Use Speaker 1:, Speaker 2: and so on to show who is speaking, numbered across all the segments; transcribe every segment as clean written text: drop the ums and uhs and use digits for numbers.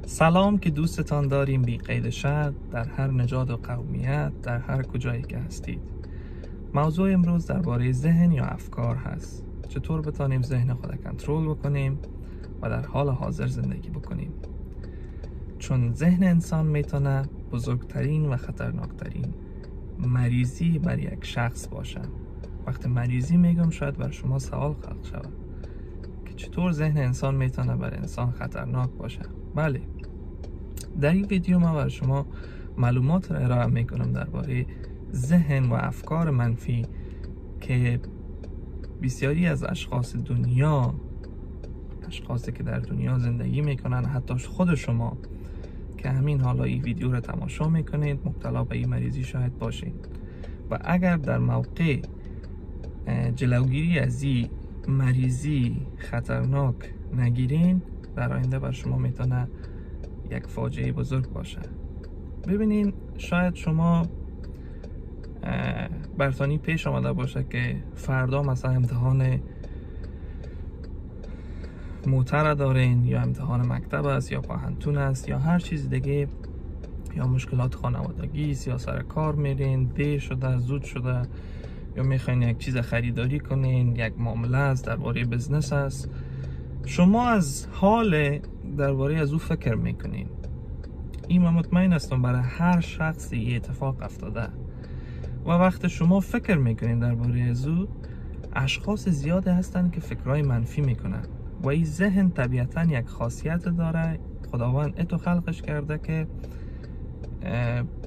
Speaker 1: سلام که دوستتان داریم بی قید شرط در هر نژاد و قومیت در هر کجایی که هستید. موضوع امروز درباره ذهن یا افکار هست. چطور بتانیم ذهن خود کنترل بکنیم و در حال حاضر زندگی بکنیم. چون ذهن انسان میتونه بزرگترین و خطرناکترین مریضی بر یک شخص باشه. وقتی مریضی میگم شاید بر شما سوال خلق شود که چطور ذهن انسان میتونه بر انسان خطرناک باشه. بله، در این ویدیو من بر شما معلومات را ارائه میکنم درباره ذهن و افکار منفی که بسیاری از اشخاصی که در دنیا زندگی میکنن، حتی خود شما که همین حالا این ویدیو را تماشا میکنید مبتلا به این مریضی شاید باشید و اگر در موقع جلوگیری از این مریضی خطرناک نگیرین در آینده بر شما میتونه یک فاجعه بزرگ باشه. ببینین، شاید شما برتانی پیش آمده باشه که فردا مثلا امتحان موتر دارین یا امتحان مکتب است یا پاهنتون است یا هر چیز دیگه، یا مشکلات خانوادگی است یا سر کار میرین، دیر شده، زود شده، یا میخواین یک چیز خریداری کنین، یک معامله است، درباره بزنس است. شما از حال درباره از او فکر میکنین. این من مطمئن هستم برای هر شخصی اتفاق افتاده و وقت شما فکر میکنین درباره از او، اشخاص زیاده هستن که فکرهای منفی میکنن و این ذهن طبیعتا یک خاصیت داره. خداوند اتو خلقش کرده که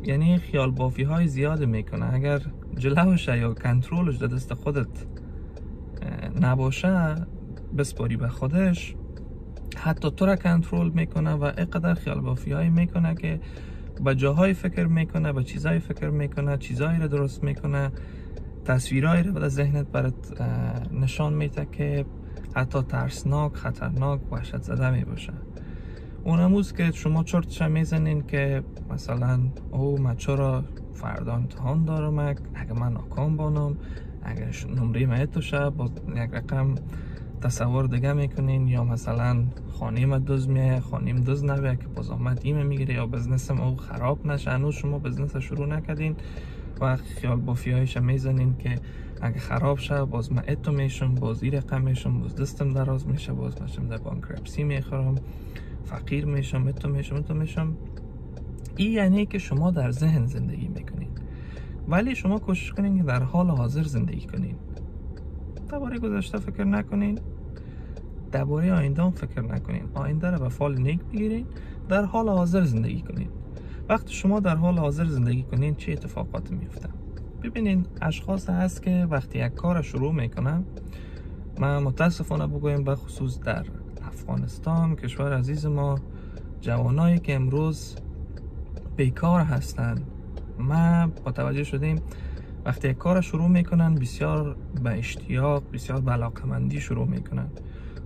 Speaker 1: یعنی خیال بافی های زیاد میکنه. اگر جلوش یا کنترلش در دست خودت نباشه، بسپاری به خودش، حتی تو را کنترل میکنه و اینقدر خیال بافی های میکنه که به جاهای فکر میکنه، به چیزهای فکر میکنه، چیزهایی را درست میکنه، تصویرهایی را به ذهنت برات نشان میده که حتی ترسناک، خطرناک، وحشت زده میباشه. اونموز که شما چرتش میزنین که مثلا من چرا فردا امتحان دارم، اگه من ناکام بانم، اگه نمره من توشه با یک رقم تصور دیگه میکنین، یا مثلا خانیم دوز میه، خانیم دوز نویه که باز آمد ایمه میگیره، یا بزنسم او خراب نشه، هنوز شما بزنس شروع نکردین و خیال بافی هایش میزنین که اگه خراب شه باز من اتو میشم، باز این رقم میشم، باز دستم دراز میشه، باز میشم در بانکرپسی میخورم، فقیر میشم، اتو میشم. این یعنی که شما در ذهن زندگی میکنین. ولی شما کوشش کنین که در حال حاضر زندگی کنین. درباره گذشته فکر نکنین، درباره آینده هم فکر نکنین. آینده را به فال نیک بگیرین، در حال حاضر زندگی کنین. وقتی شما در حال حاضر زندگی کنین چه اتفاقاتی میفته؟ ببینین، اشخاص هست که وقتی یک کار شروع میکنن، من متاسفانه بگویم به خصوص در افغانستان، کشور عزیز ما، جوانایی که امروز بیکار هستن، ما با توجه شدیم وقتی یک کار شروع میکنن بسیار به اشتیاق، بسیار به علاقمندی شروع میکنن،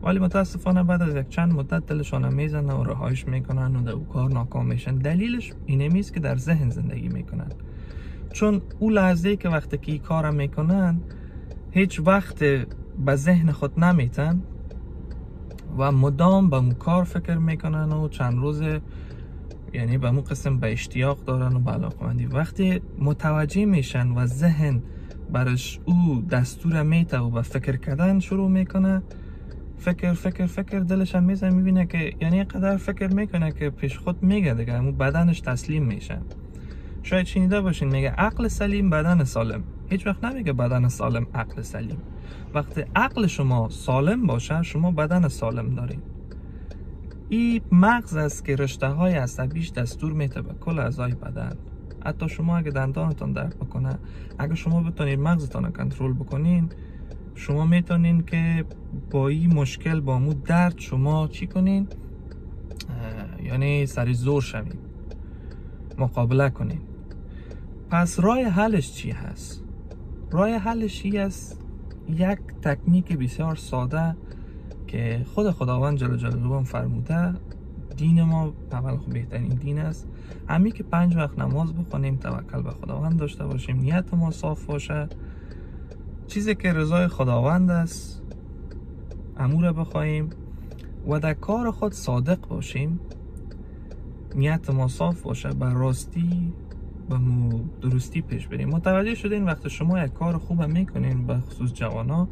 Speaker 1: ولی متاسفانه بعد از یک چند مدت دلشان میزنه و رهایش میکنن و در او کار ناکام میشن. دلیلش اینه که در ذهن زندگی میکنن. چون او لحظه که وقتی که این کار میکنن هیچ وقت به ذهن خود نمیتن و مدام به اون کار فکر میکنن و چند روز یعنی به اون قسم به اشتیاق دارن و به علاقمندی. وقتی متوجه میشن و ذهن برش او دستور میته و به فکر کردن شروع میکنه، فکر دلش هم میزنه، میبینه که یعنی قدر فکر میکنه که پیش خود میگه دیگه، اون بدنش تسلیم میشه. شاید شنیده باشین میگه عقل سلیم بدن سالم. هیچ وقت نمیگه بدن سالم عقل سلیم. وقتی عقل شما سالم باشه، شما بدن سالم دارین. این مغز است که رشته های عصبیش دستور میده به کل اعضای بدن. حتی شما اگه دندانتان درد بکنه، اگه شما بتونید مغزتان کنترل بکنین، شما میتونین که با این مشکل، با مو درد شما چی کنین؟ یعنی سری زور شوین، مقابله کنین. پس راه حلش چی هست؟ راه حلش این است، یک تکنیک بسیار ساده که خود خداوند جل جلاله فرموده. دین ما اول بهترین دین است، همین که 5 وقت نماز بخونیم، توکل به خداوند داشته باشیم، نیت ما صاف باشه، چیزی که رضای خداوند است امور بخوایم و در کار خود صادق باشیم. نیت ما صاف باشه، بر راستی و درستی پیش بریم. متوجه شدین وقتی شما یک کار خوب میکنین، به خصوص جوانا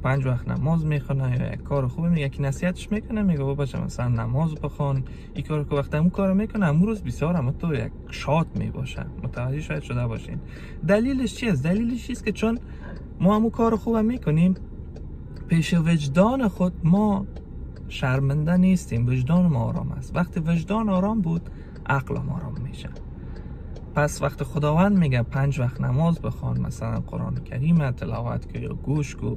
Speaker 1: 5 وقت نماز میخونه یا یک کار خوب یکی نصیحتش میکنه، میگه بابا مثلا نماز بخوان، این کارو که وقتی اون کارو میکنه امون روز بسیار هم تو یک شاد میباشه. متوجه شاید شده باشین. دلیلش چیه؟ دلیلش چیست که چون ما همون کار خوب میکنیم، پیش وجدان خود ما شرمنده نیستیم، وجدان ما آرام است. وقتی وجدان آرام بود، عقل ما آرام میشه. پس وقتی خداوند میگه 5 وقت نماز بخوان، مثلا قرآن کریم تلاوت کن یا گوش کن،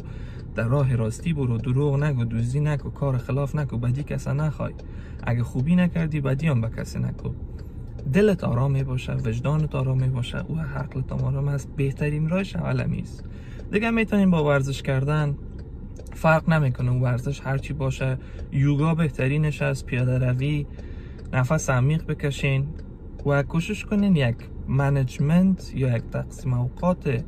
Speaker 1: در راه راستی برو، دروغ نگو، دزدی نکو، کار خلاف نکو، بدی کسی نخوای، اگه خوبی نکردی بدی هم به کسی نکو، دلت آرام می باشه، وجدانت آرام می باشه، او عقلت آرام است، بهترین راهش علمی است. دیگه میتونیم با ورزش کردن، فرق نمیکنه اون ورزش هرچی باشه، یوگا بهترینش است، پیاده روی، نفس عمیق بکشین و کوشش کنین یک منیجمنت یا یک تقسیم اوقات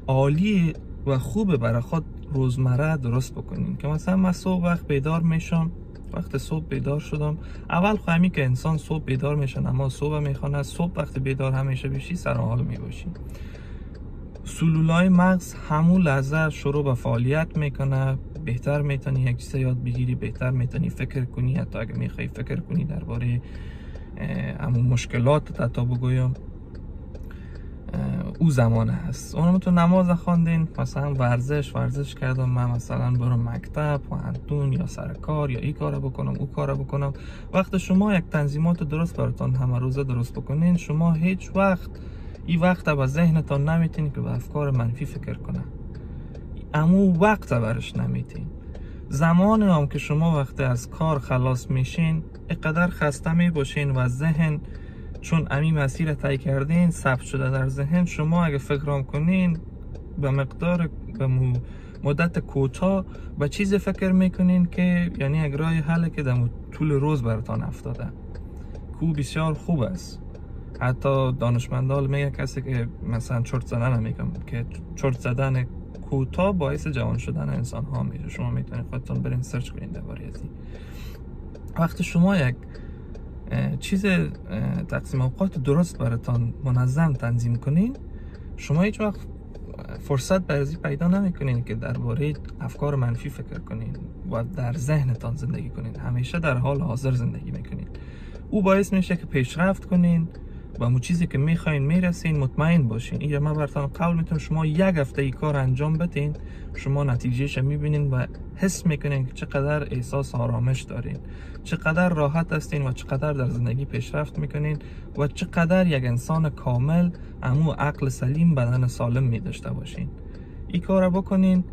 Speaker 1: عالی و خوب برای خود روزمره درست بکنین. که مثلا من صبح وقت بیدار میشم، وقت صبح بیدار شدم، اول خواهمی که انسان صبح بیدار میشه اما صبح میخونه، صبح وقت بیدار همیشه بشی سر حال میباشی، سلولای مغز همون لحظه شروع به فعالیت میکنه، بهتر میتونی یک چیز یاد بگیری، بهتر میتونی فکر کنی، حتی اگه میخوای فکر کنی درباره همون مشکلات حتی بگویم او زمانه هست. اونم تو نماز خواندین، مثلا ورزش کردم، من مثلا برم مکتب و انتون یا سر کار یا این کارو بکنم او کارو بکنم. وقت شما یک تنظیمات درست براتون همه روزه درست بکنین، شما هیچ وقت این وقت به ذهنتان نمیتین که به افکار منفی فکر کنه، امو وقت برش نمیتین. زمان هم که شما وقتی از کار خلاص میشین اینقدر خسته میباشین و ذهن چون امی مسیر طی کردین ثبت شده در ذهن، شما اگه فکرام کنین به مقدار به مدت کوتاه به چیز فکر میکنین که یعنی یک راه حل که در طول روز براتان افتاده، کو بسیار خوب است. حتی دانشمندان میگه کسی که مثلا چرت زدن میگم که چرت زدن کوتاه باعث جوان شدن انسان ها میشه. شما میتونید خودتون برین سرچ کنین درباره از این. وقتی شما یک چیز تقسیم اوقات درست براتون منظم تنظیم کنین، شما هیچ وقت فرصت برای پیدا نمیکنین که درباره افکار منفی فکر کنین و در ذهنتان زندگی کنین، همیشه در حال حاضر زندگی میکنین. او باعث میشه که پیشرفت کنین و اون چیزی که میخواین میرسین. مطمئن باشین، این من براتون قول میتونم شما یک هفته ای کار انجام بدین، شما نتیجهش میبینین و حس میکنین که چقدر احساس آرامش دارین، چقدر راحت هستین و چقدر در زندگی پیشرفت میکنین و چقدر یک انسان کامل، امو عقل سلیم، بدن سالم میداشته باشین. این کار بکنین.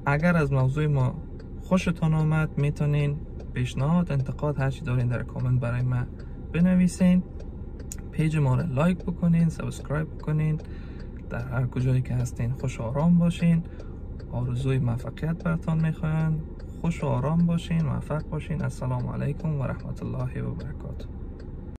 Speaker 1: اگر از موضوع ما خوشتون آمد میتونین پیشنهاد، انتقاد، هرچی دارین در کامنت برای من بنویسین. پیج ما رو لایک بکنین، سابسکرایب بکنین. در هر کجایی که هستین خوش و آرام باشین. آرزوی موفقیت براتون میخواین. خوش و آرام باشین، موفق باشین. السلام علیکم و رحمت الله و برکاته.